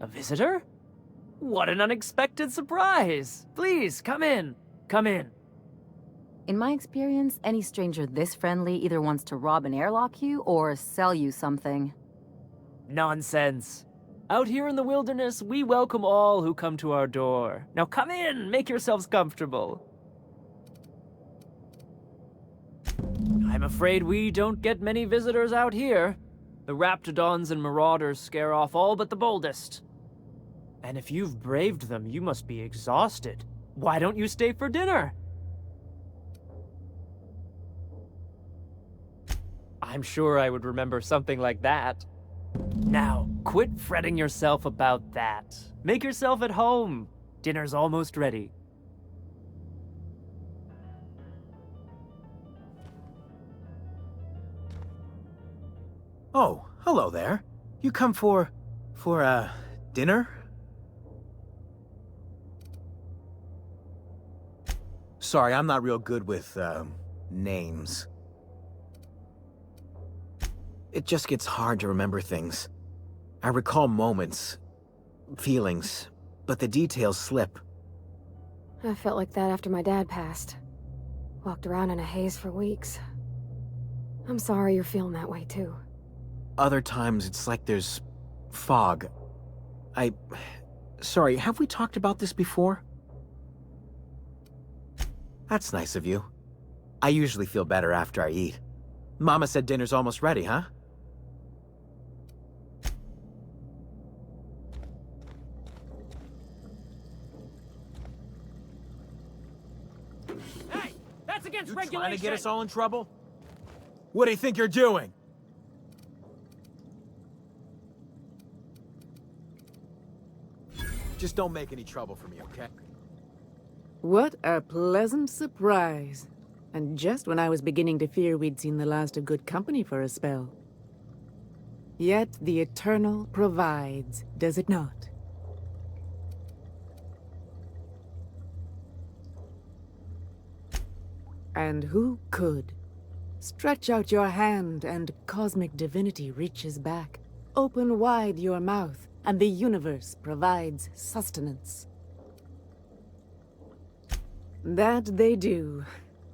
A visitor? What an unexpected surprise! Please, come in. Come in. In my experience, any stranger this friendly either wants to rob and airlock you or sell you something. Nonsense. Out here in the wilderness, we welcome all who come to our door. Now come in, make yourselves comfortable. I'm afraid we don't get many visitors out here. The raptidons and marauders scare off all but the boldest. And if you've braved them, you must be exhausted. Why don't you stay for dinner? I'm sure I would remember something like that. Now, quit fretting yourself about that. Make yourself at home. Dinner's almost ready. Oh, hello there. You come for dinner? Sorry, I'm not real good with, names. It just gets hard to remember things. I recall moments, feelings, but the details slip. I felt like that after my dad passed. Walked around in a haze for weeks. I'm sorry you're feeling that way too. Other times, it's like there's fog. Sorry, have we talked about this before? That's nice of you. I usually feel better after I eat. Mama said dinner's almost ready, huh? Hey! That's against regulation! Trying to get us all in trouble? What do you think you're doing? Just don't make any trouble for me, okay? What a pleasant surprise. And just when I was beginning to fear we'd seen the last of good company for a spell. Yet the Eternal provides, does it not? And who could? Stretch out your hand and cosmic divinity reaches back. Open wide your mouth and the universe provides sustenance. That they do.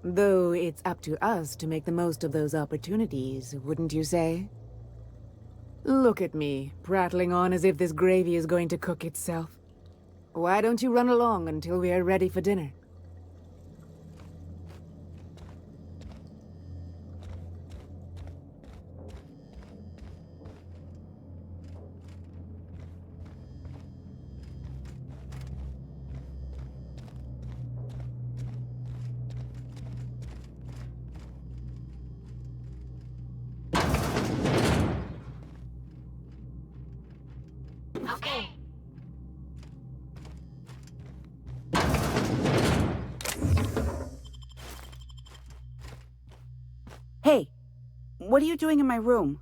Though it's up to us to make the most of those opportunities, wouldn't you say? Look at me, prattling on as if this gravy is going to cook itself. Why don't you run along until we are ready for dinner? Okay. Hey, what are you doing in my room?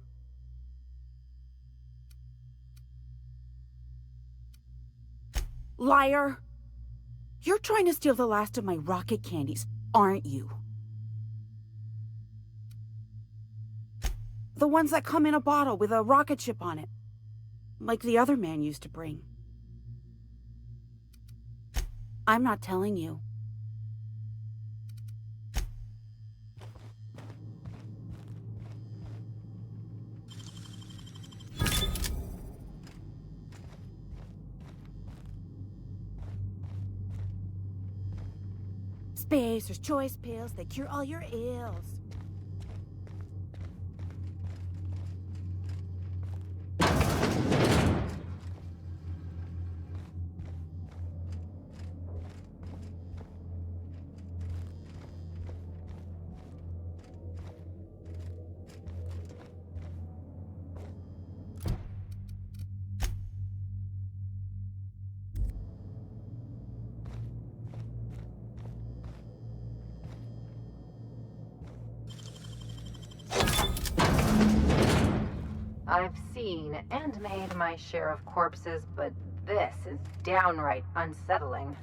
Liar! You're trying to steal the last of my rocket candies, aren't you? The ones that come in a bottle with a rocket ship on it. Like the other man used to bring. I'm not telling you. Spacer's choice pills, they cure all your ills. I've seen and made my share of corpses, but this is downright unsettling.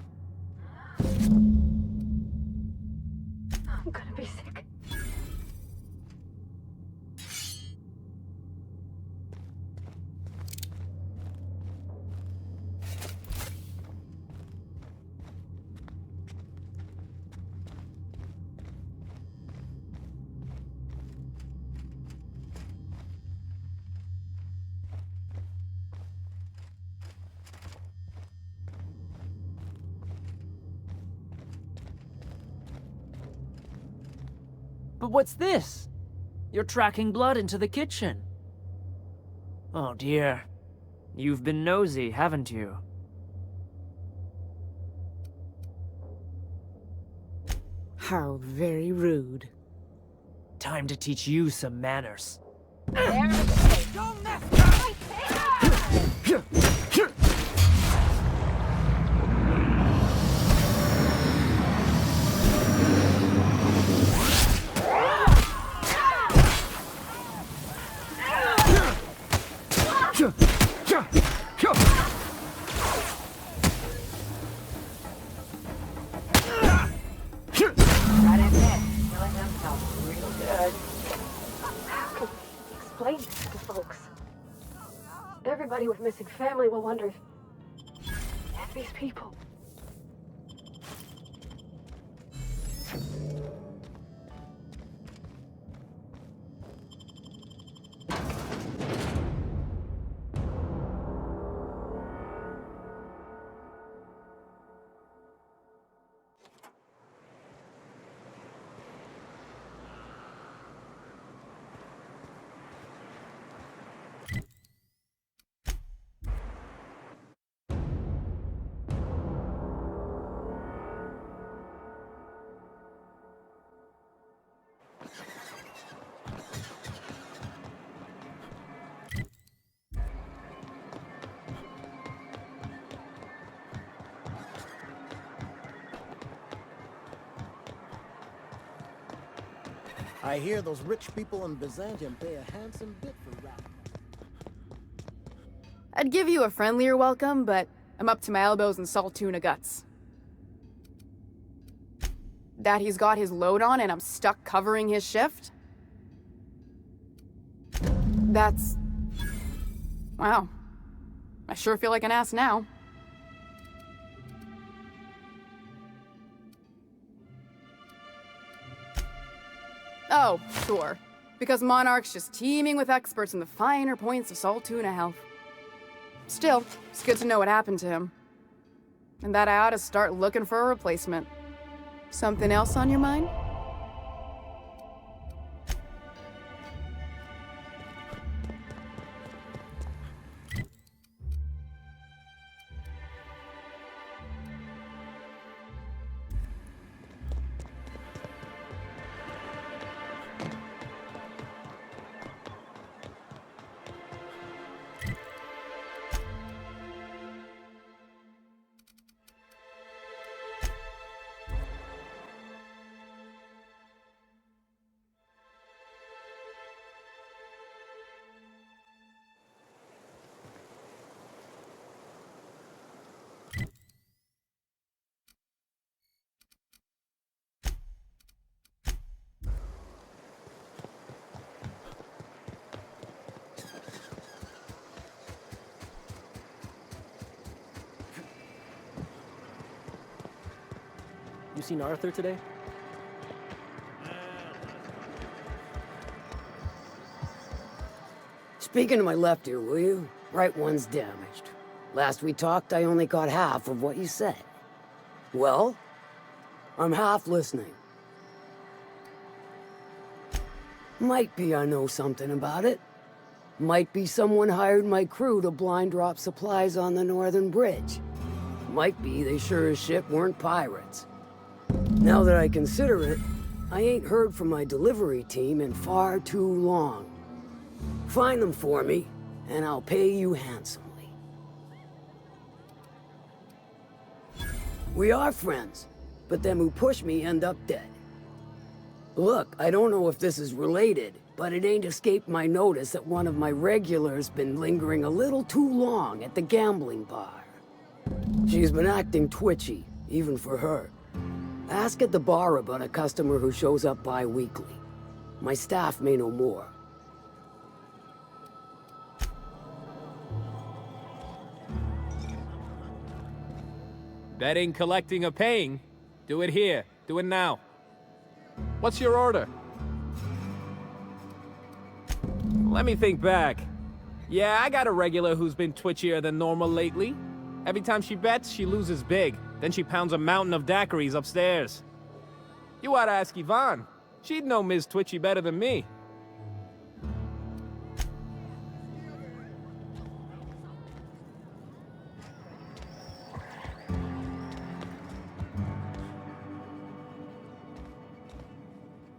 I'm gonna be sick. But what's this? You're tracking blood into the kitchen. Oh dear. You've been nosy, haven't you? How very rude. Time to teach you some manners. Explain this to folks. Everybody with missing family will wonder if these people. I hear those rich people in Byzantium pay a handsome bit for rap. I'd give you a friendlier welcome, but I'm up to my elbows in salt tuna guts. That he's got his load on and I'm stuck covering his shift? That's... wow. I sure feel like an ass now. Oh, sure. Because Monarch's just teeming with experts in the finer points of salt tuna health. Still, it's good to know what happened to him. And that I ought to start looking for a replacement. Something else on your mind? You seen Arthur today? Speaking to my left ear, will you? Right one's damaged. Last we talked, I only got half of what you said. Well, I'm half listening. Might be I know something about it. Might be someone hired my crew to blind drop supplies on the northern bridge. Might be they sure as shit weren't pirates. Now that I consider it, I ain't heard from my delivery team in far too long. Find them for me, and I'll pay you handsomely. We are friends, but them who push me end up dead. Look, I don't know if this is related, but it ain't escaped my notice that one of my regulars been lingering a little too long at the gambling bar. She's been acting twitchy, even for her. Ask at the bar about a customer who shows up bi-weekly. My staff may know more. Betting, collecting, or paying? Do it here. Do it now. What's your order? Let me think back. Yeah, I got a regular who's been twitchier than normal lately. Every time she bets, she loses big. Then she pounds a mountain of daiquiris upstairs. You ought to ask Yvonne. She'd know Ms. Twitchy better than me.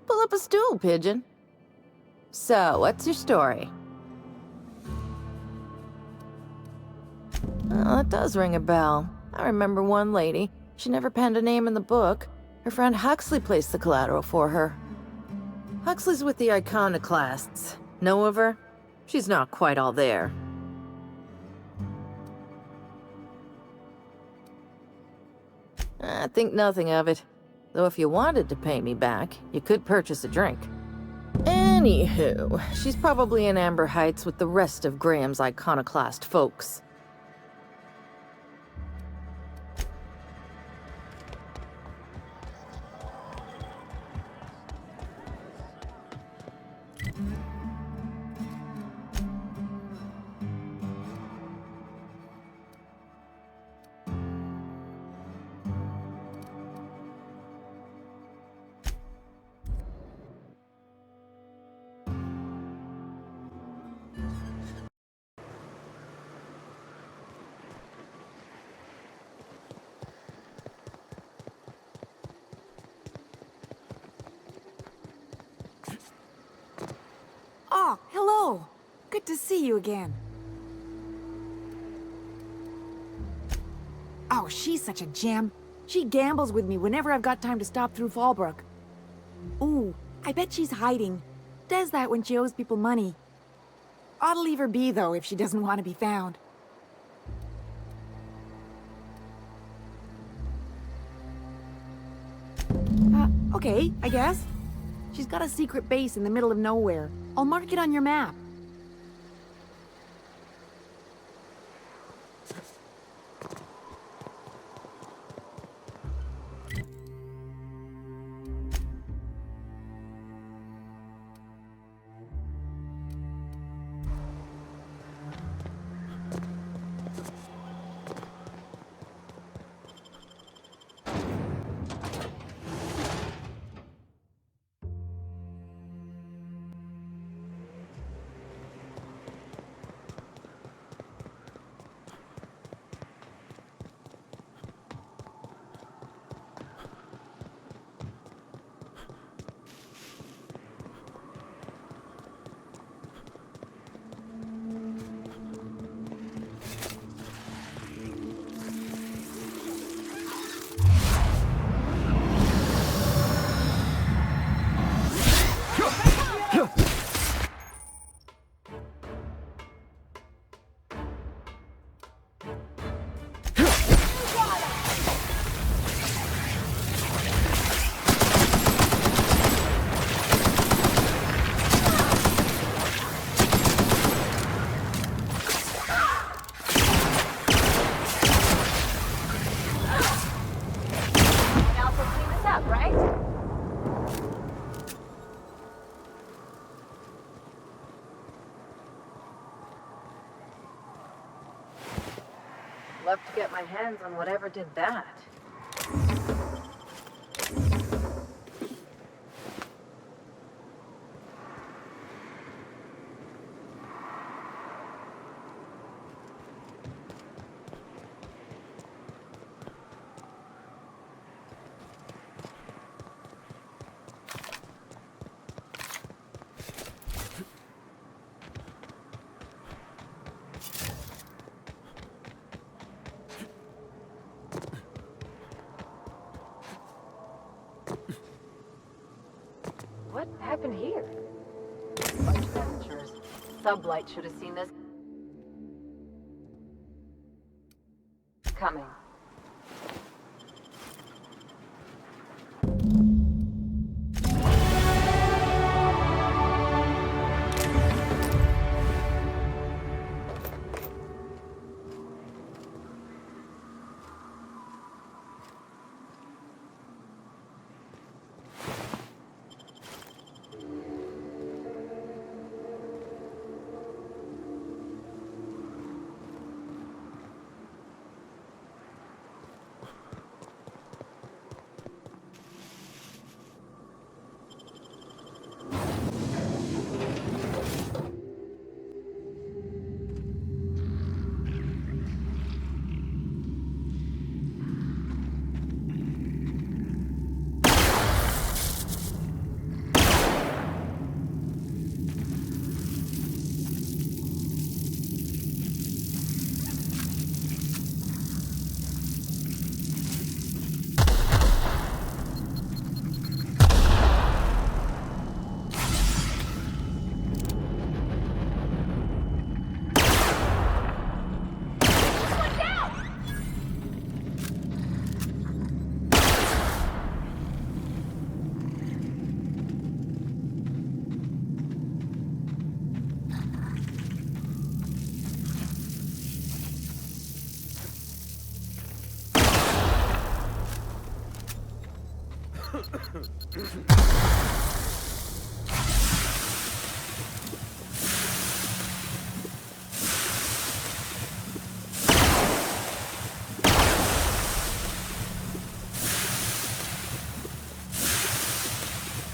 Pull up a stool, Pigeon. So, what's your story? Oh, that does ring a bell. I remember one lady. She never penned a name in the book. Her friend Huxley placed the collateral for her. Huxley's with the Iconoclasts. Know of her? She's not quite all there. I think nothing of it. Though if you wanted to pay me back, you could purchase a drink. Anywho, she's probably in Amber Heights with the rest of Graham's Iconoclast folks. Oh, hello! Good to see you again. Oh, she's such a gem. She gambles with me whenever I've got time to stop through Fallbrook. Ooh, I bet she's hiding. Does that when she owes people money. Ought to leave her be, though, if she doesn't want to be found. Okay, I guess. She's got a secret base in the middle of nowhere. I'll mark it on your map. Love to get my hands on whatever did that. What happened here? Bunch of amateurs. Sublight should have seen this coming.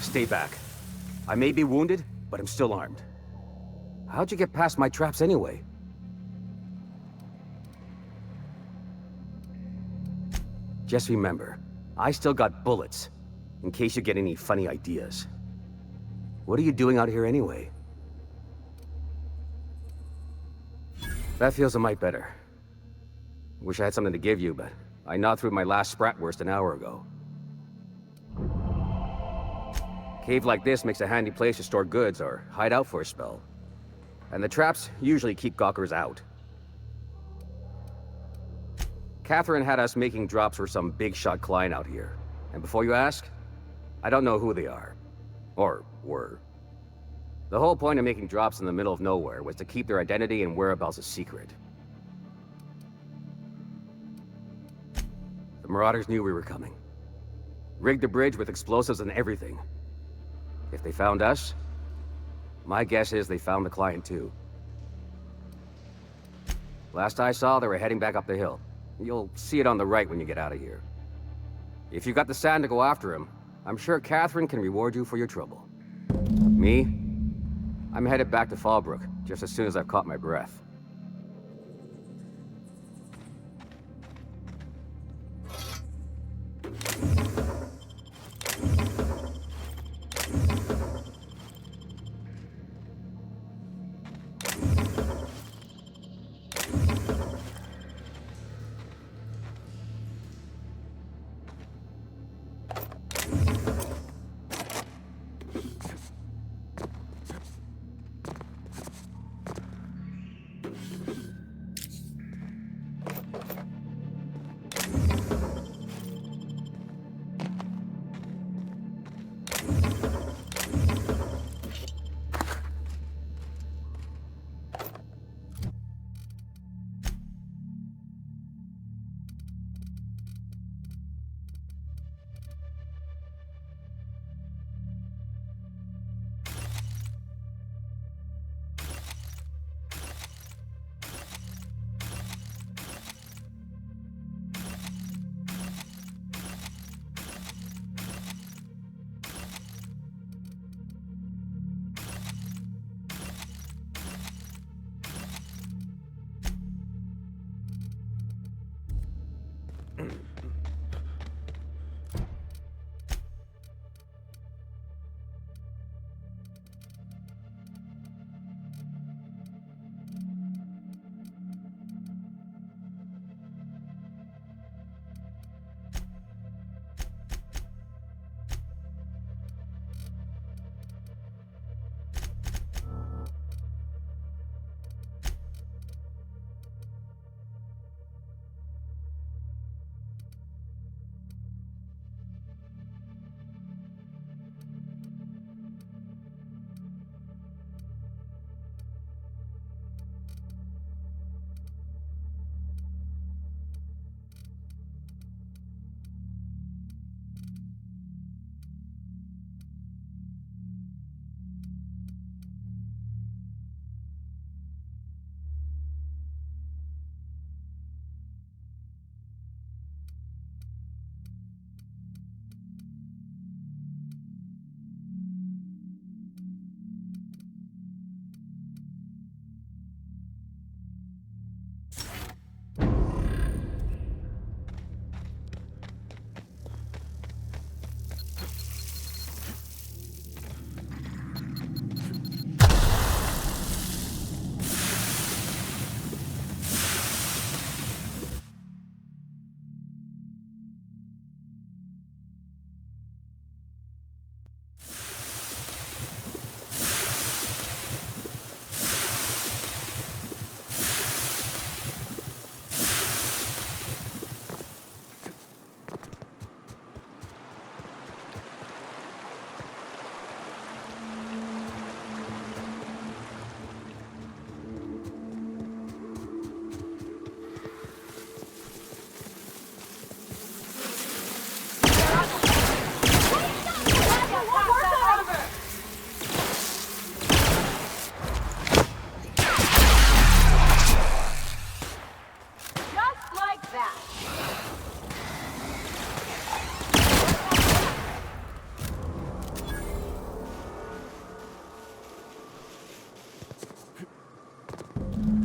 Stay back. I may be wounded, but I'm still armed. How'd you get past my traps anyway? Just remember, I still got bullets, in case you get any funny ideas. What are you doing out here anyway? That feels a mite better. Wish I had something to give you, but I gnawed through my last Spratwurst an hour ago. Cave like this makes a handy place to store goods or hide out for a spell. And the traps usually keep gawkers out. Catherine had us making drops for some big-shot client out here. And before you ask, I don't know who they are. Or were. The whole point of making drops in the middle of nowhere was to keep their identity and whereabouts a secret. The Marauders knew we were coming. Rigged the bridge with explosives and everything. If they found us, my guess is they found the client too. Last I saw, they were heading back up the hill. You'll see it on the right when you get out of here. If you got the sand to go after him, I'm sure Catherine can reward you for your trouble. Me? I'm headed back to Fallbrook, just as soon as I've caught my breath.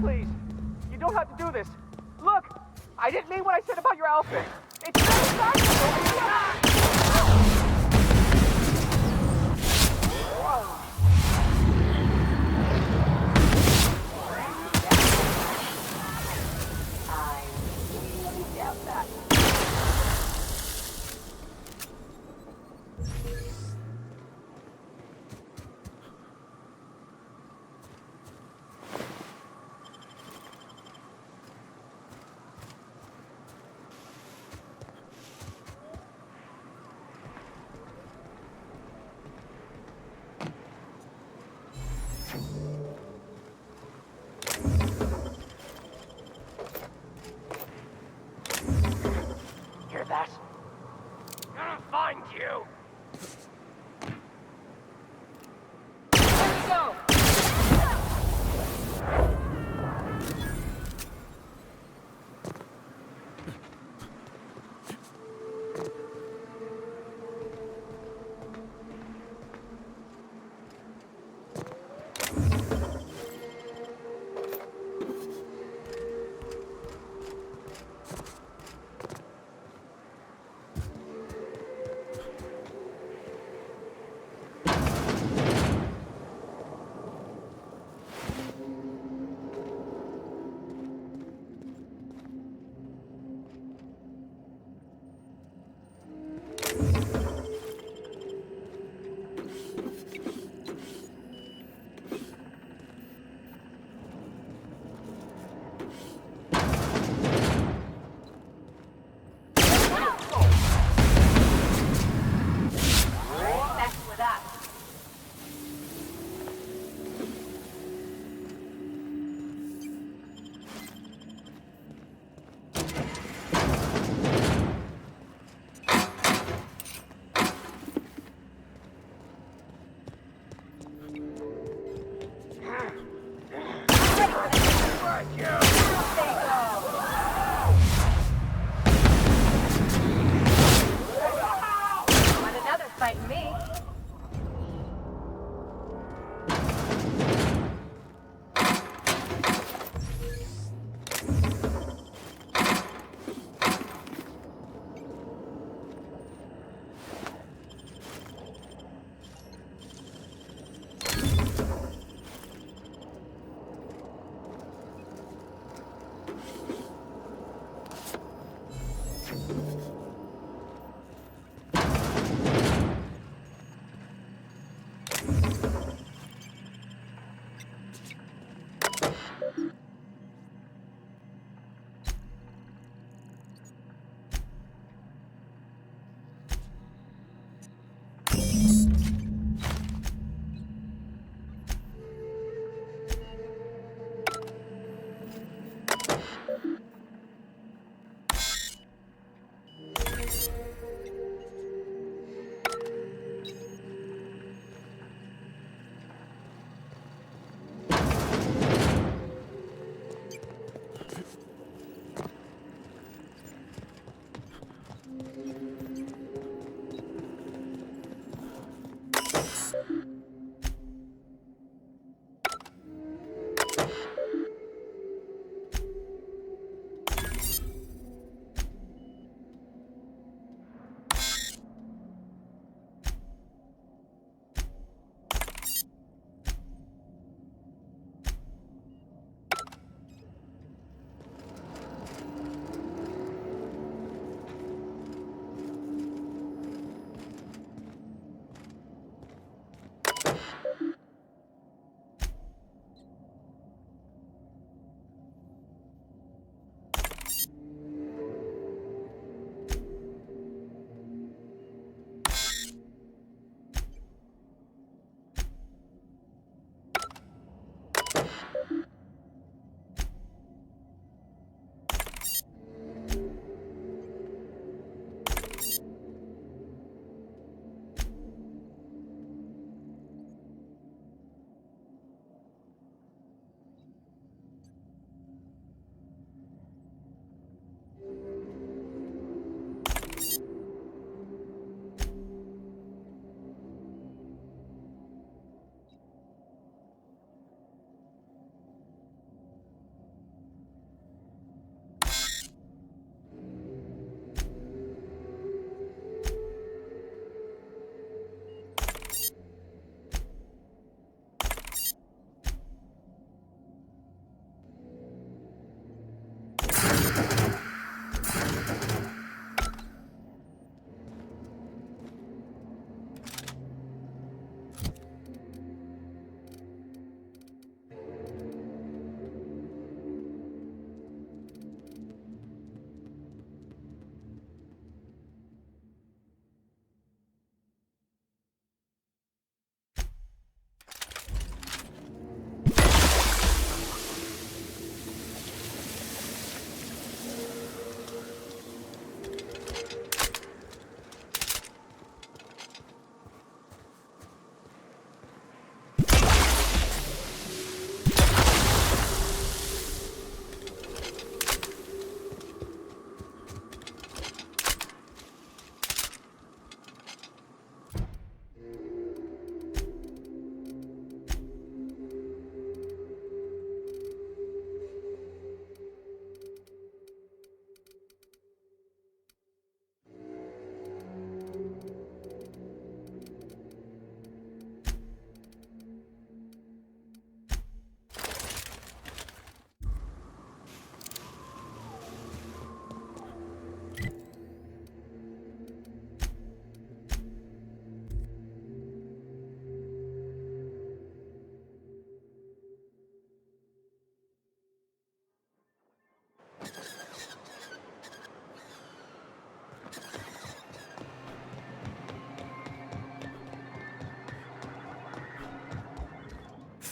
Please, you don't have to do this. Look, I didn't mean what I said about your outfit. It's not Hear that? Gonna find you! Let's go!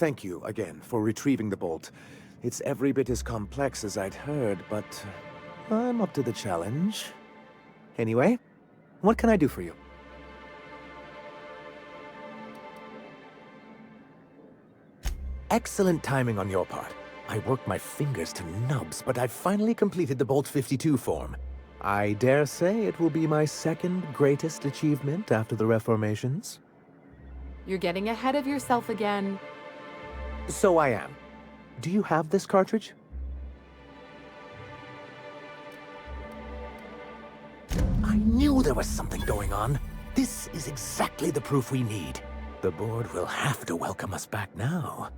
thank you again for retrieving the bolt. It's every bit as complex as I'd heard, but I'm up to the challenge. Anyway, what can I do for you? Excellent timing on your part. I worked my fingers to nubs, but I've finally completed the Bolt 52 form. I dare say it will be my second greatest achievement after the Reformations. You're getting ahead of yourself again. So I am. Do you have this cartridge? I knew there was something going on. This is exactly the proof we need. The board will have to welcome us back now.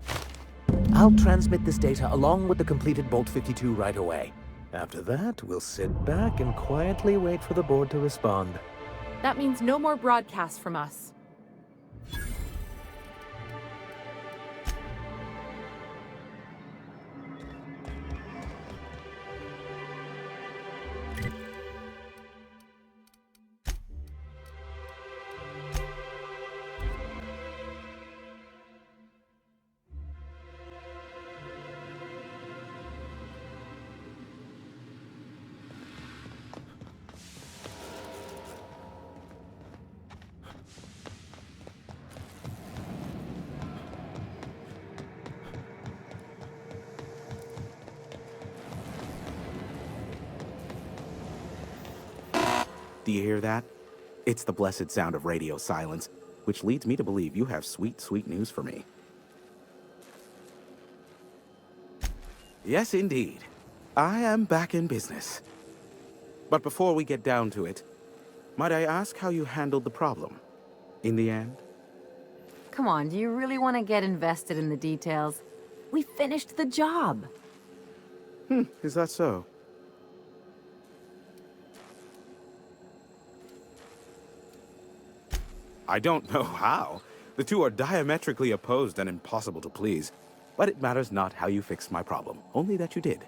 I'll transmit this data along with the completed Bolt 52 right away. After that, we'll sit back and quietly wait for the board to respond. That means no more broadcasts from us. Do you hear that? It's the blessed sound of radio silence, which leads me to believe you have sweet, sweet news for me. Yes, indeed. I am back in business. But before we get down to it, might I ask how you handled the problem? In the end? Come on, do you really want to get invested in the details? We finished the job. Is that so? I don't know how. The two are diametrically opposed and impossible to please. But it matters not how you fixed my problem, only that you did.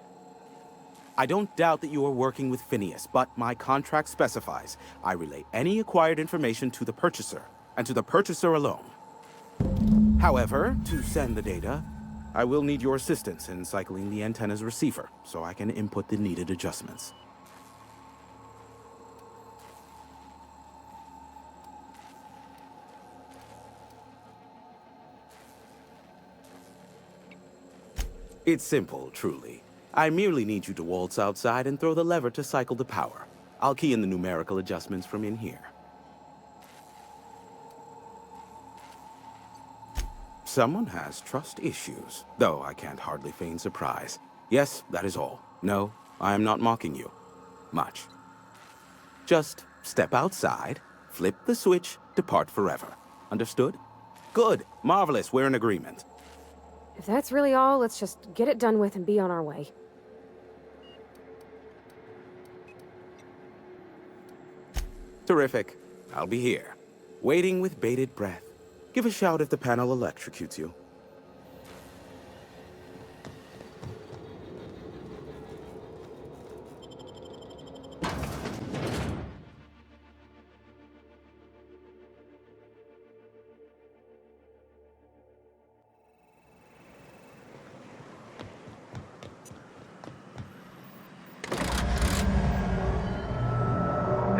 I don't doubt that you are working with Phineas, but my contract specifies I relay any acquired information to the purchaser, and to the purchaser alone. However, to send the data, I will need your assistance in cycling the antenna's receiver, so I can input the needed adjustments. It's simple, truly. I merely need you to waltz outside and throw the lever to cycle the power. I'll key in the numerical adjustments from in here. Someone has trust issues, though I can't hardly feign surprise. Yes, that is all. No, I am not mocking you. Much. Just step outside, flip the switch, depart forever. Understood? Good. Marvelous. We're in agreement. If that's really all, let's just get it done with and be on our way. Terrific. I'll be here, waiting with bated breath. Give a shout if the panel electrocutes you.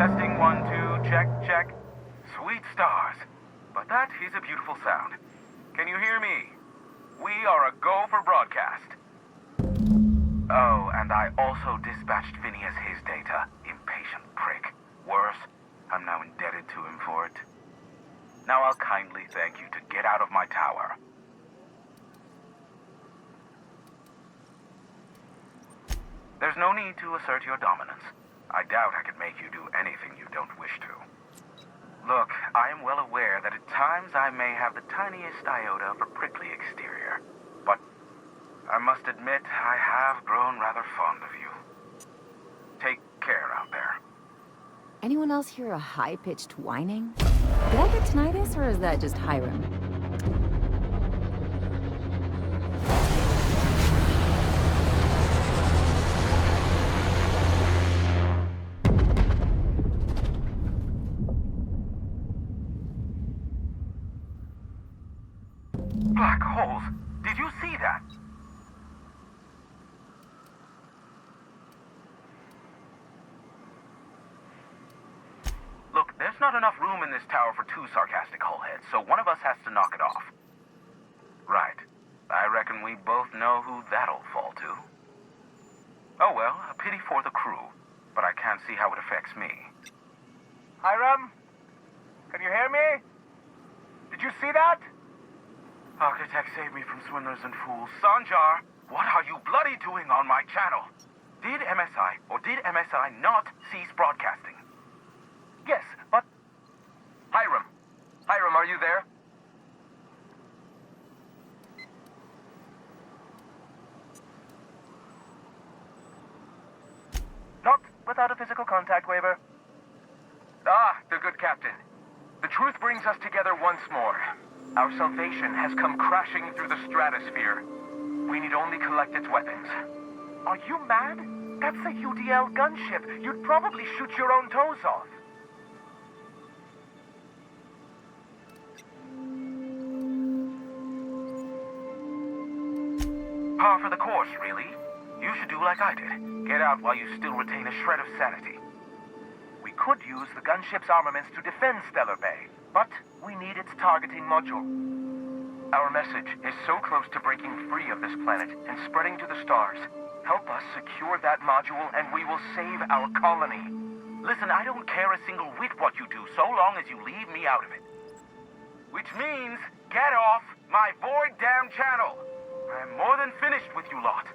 Testing 1, 2, check, check. Sweet stars. But that is a beautiful sound. Can you hear me? We are a go for broadcast. Oh, and I also dispatched Phineas his data. Impatient prick. Worse, I'm now indebted to him for it. Now I'll kindly thank you to get out of my tower. There's no need to assert your dominance. I doubt I could make you do anything you don't wish to. Look, I am well aware that at times I may have the tiniest iota of a prickly exterior, but I must admit I have grown rather fond of you. Take care out there. Anyone else hear a high-pitched whining? Did I get tinnitus, or is that just Hiram? Black holes? just not enough room in this tower for two sarcastic hullheads, so one of us has to knock it off. Right. I reckon we both know who that'll fall to. Oh well, a pity for the crew, but I can't see how it affects me. Hiram? Can you hear me? Did you see that? Architect, save me from swindlers and fools. Sanjar, what are you bloody doing on my channel? Did MSI or did MSI not cease broadcasting? Yes, but... Hiram! Hiram, are you there? Not without a physical contact waiver. Ah, the good captain. The truth brings us together once more. Our salvation has come crashing through the stratosphere. We need only collect its weapons. Are you mad? That's a UDL gunship. You'd probably shoot your own toes off. Par for the course, really. You should do like I did. Get out while you still retain a shred of sanity. We could use the gunship's armaments to defend Stellar Bay, but we need its targeting module. Our message is so close to breaking free of this planet and spreading to the stars. Help us secure that module and we will save our colony. Listen, I don't care a single whit what you do, so long as you leave me out of it. Which means, get off my void damn channel. I'm more than finished with you lot.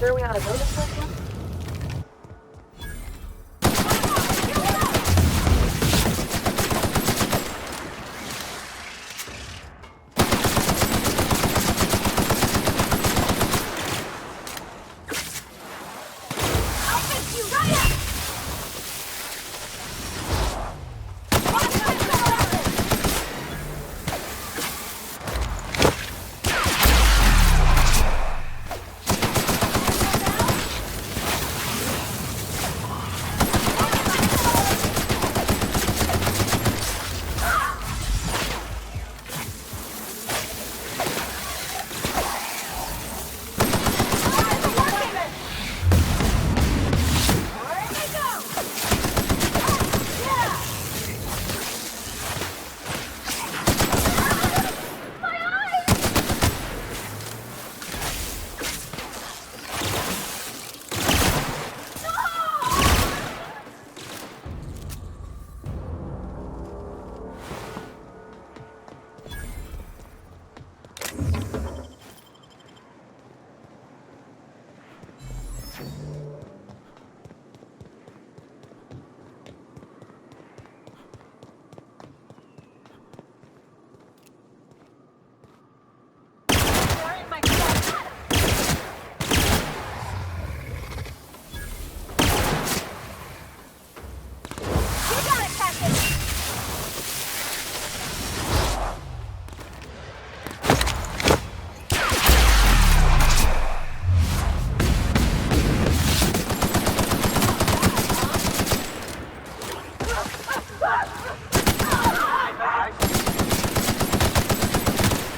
Sure we ought to go this way?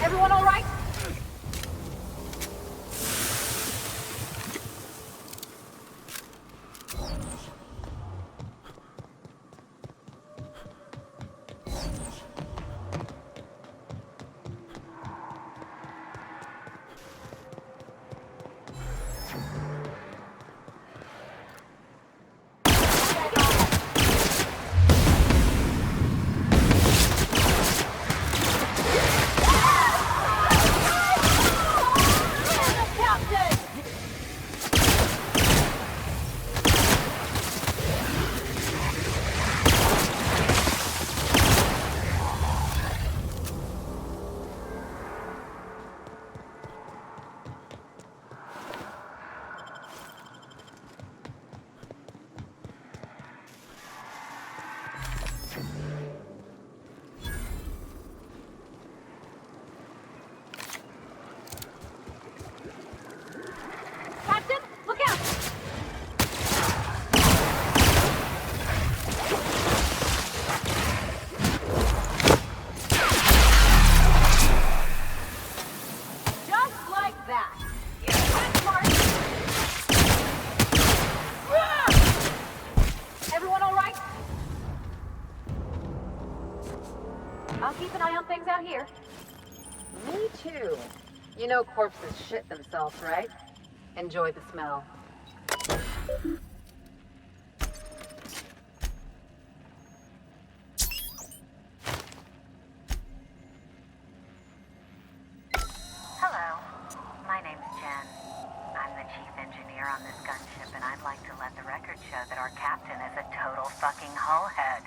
Everyone all right? Captain, look out! Just like that. You went smart. Everyone all right? I'll keep an eye on things out here. Me too. You know corpses shit themselves, right? Enjoy the smell. Hello, my name's Jen. I'm the chief engineer on this gunship, and I'd like to let the record show that our captain is a total fucking hullhead.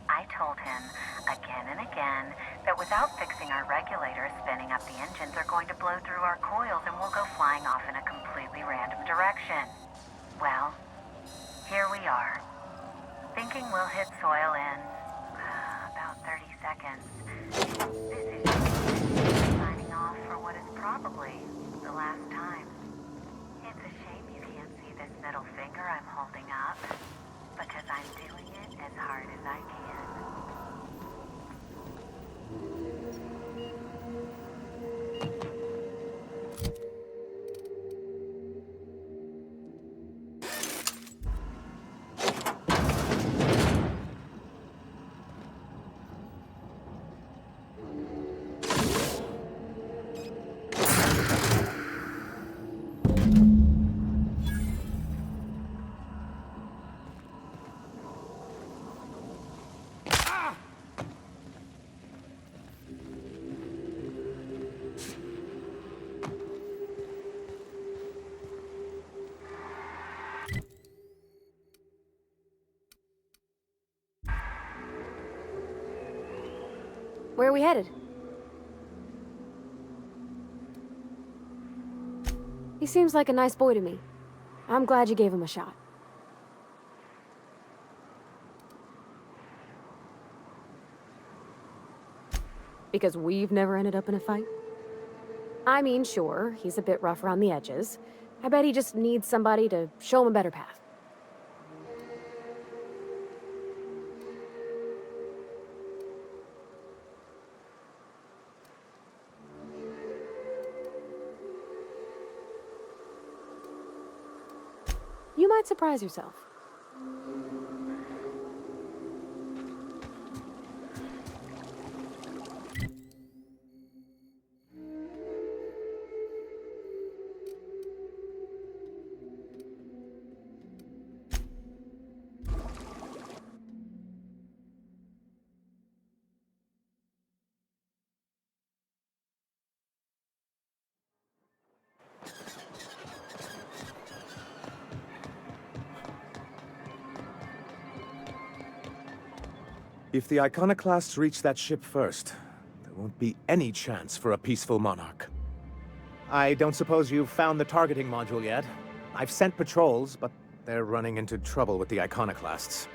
I told him again and again that without fixing our regulators, spinning up the engines are going to blow through our coils and we'll go flying off in a completely random direction. Well, here we are. Thinking we'll hit soil in about 30 seconds. This is signing off for what is probably the last time. It's a shame you can't see this middle finger I'm holding up, because I'm doing it as hard as I can. Where are we headed? He seems like a nice boy to me. I'm glad you gave him a shot. Because we've never ended up in a fight? I mean, sure, he's a bit rough around the edges. I bet he just needs somebody to show him a better path. You might surprise yourself. If the iconoclasts reach that ship first, there won't be any chance for a peaceful monarch. I don't suppose you've found the targeting module yet. I've sent patrols, but they're running into trouble with the iconoclasts.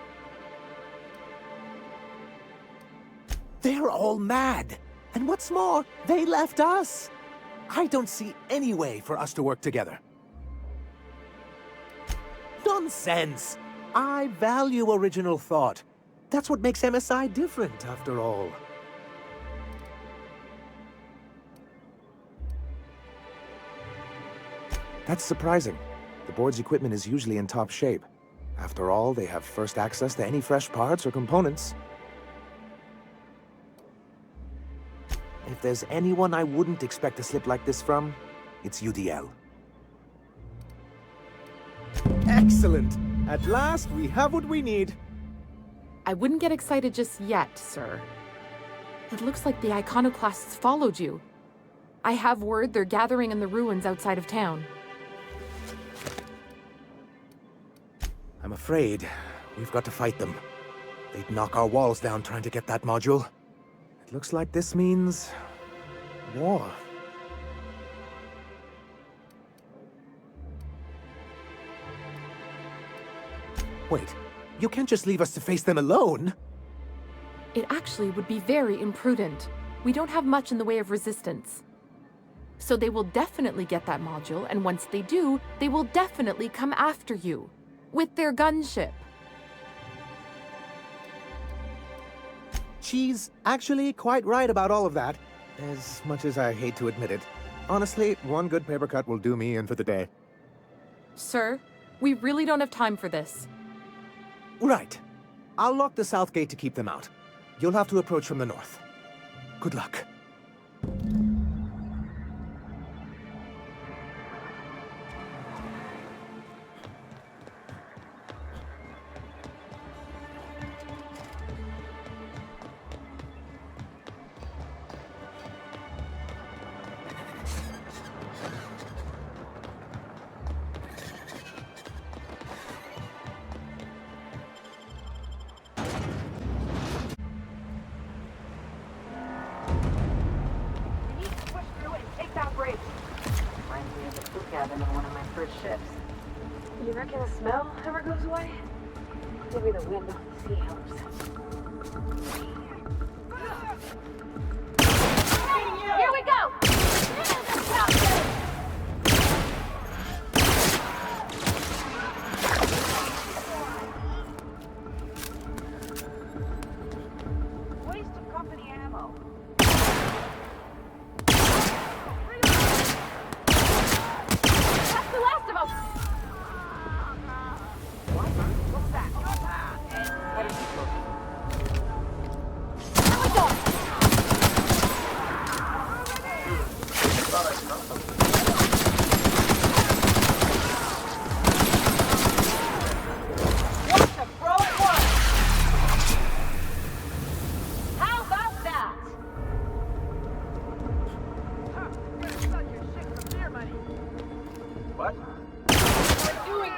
They're all mad! And what's more, they left us! I don't see any way for us to work together. Nonsense! I value original thought. That's what makes MSI different, after all. That's surprising. The board's equipment is usually in top shape. After all, they have first access to any fresh parts or components. If there's anyone I wouldn't expect a slip like this from, it's UDL. Excellent! At last, we have what we need. I wouldn't get excited just yet, sir. It looks like the iconoclasts followed you. I have word they're gathering in the ruins outside of town. I'm afraid we've got to fight them. They'd knock our walls down trying to get that module. It looks like this means war. Wait, you can't just leave us to face them alone! It actually would be very imprudent. We don't have much in the way of resistance. So they will definitely get that module, and once they do, they will definitely come after you. With their gunship. She's actually quite right about all of that, as much as I hate to admit it. Honestly, one good paper cut will do me in for the day. Sir, we really don't have time for this. Right. I'll lock the south gate to keep them out. You'll have to approach from the north. Good luck. You reckon the smell ever goes away? Maybe the wind on the sea helps. Here we go! Waste of company ammo. That's the last of them! What's that? Here we go! What the bro was? How about that? What? We're doing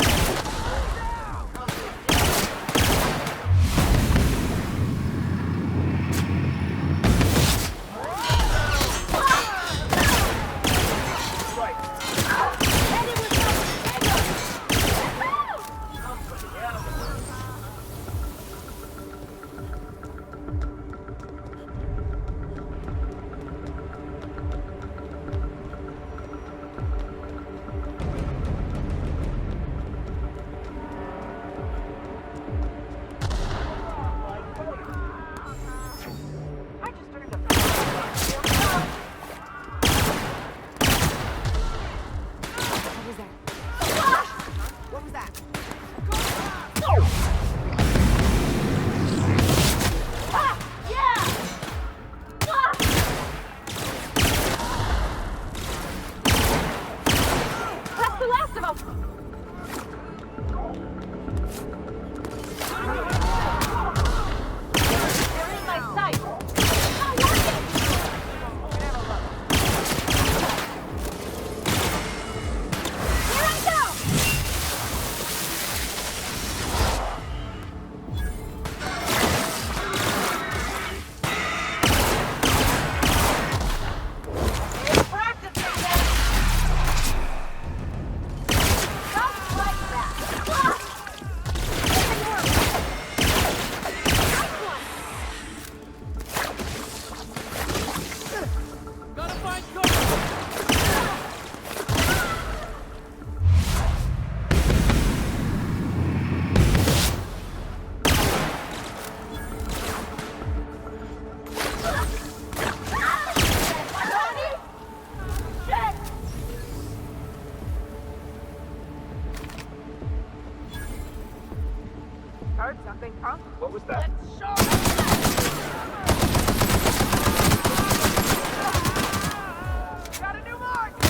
heard something, huh? What was that? Got a new mark!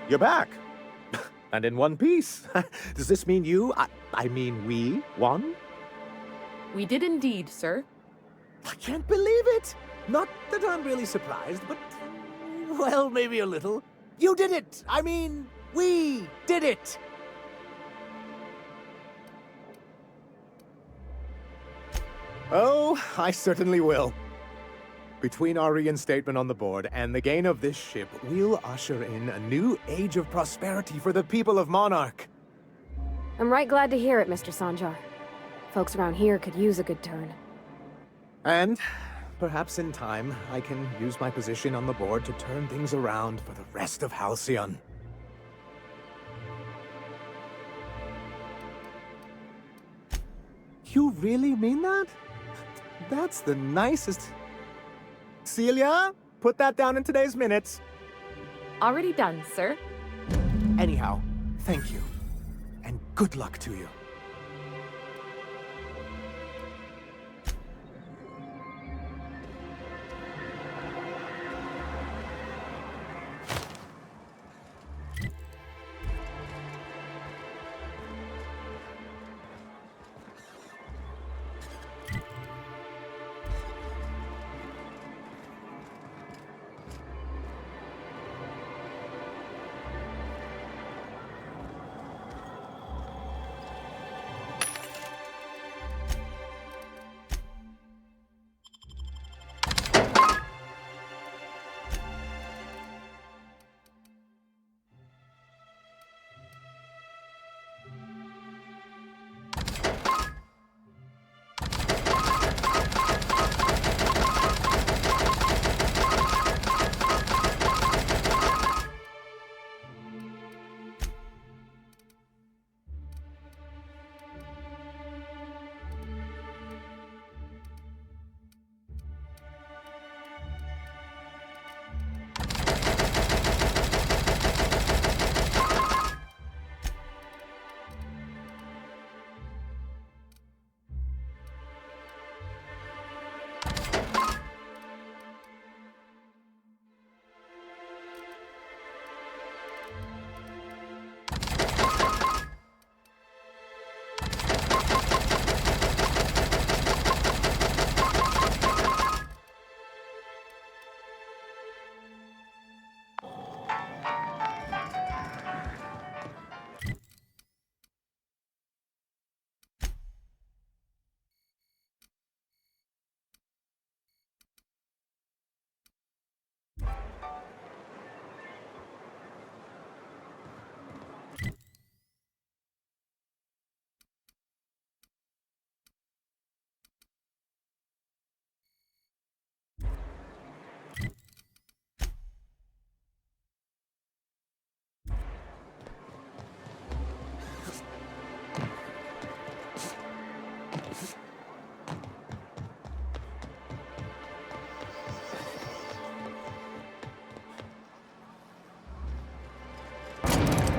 You're back. And in one piece. Does this mean I mean we won? We did indeed, sir. I can't believe it! Not that I'm really surprised, but... well, maybe a little. You did it! I mean, we did it! Oh, I certainly will. Between our reinstatement on the board and the gain of this ship, we'll usher in a new age of prosperity for the people of Monarch. I'm right glad to hear it, Mr. Sanjar. Folks around here could use a good turn. And perhaps in time, I can use my position on the board to turn things around for the rest of Halcyon. You really mean that? That's the nicest... Celia, put that down in today's minutes. Already done, sir. Anyhow, thank you. And good luck to you. Bye.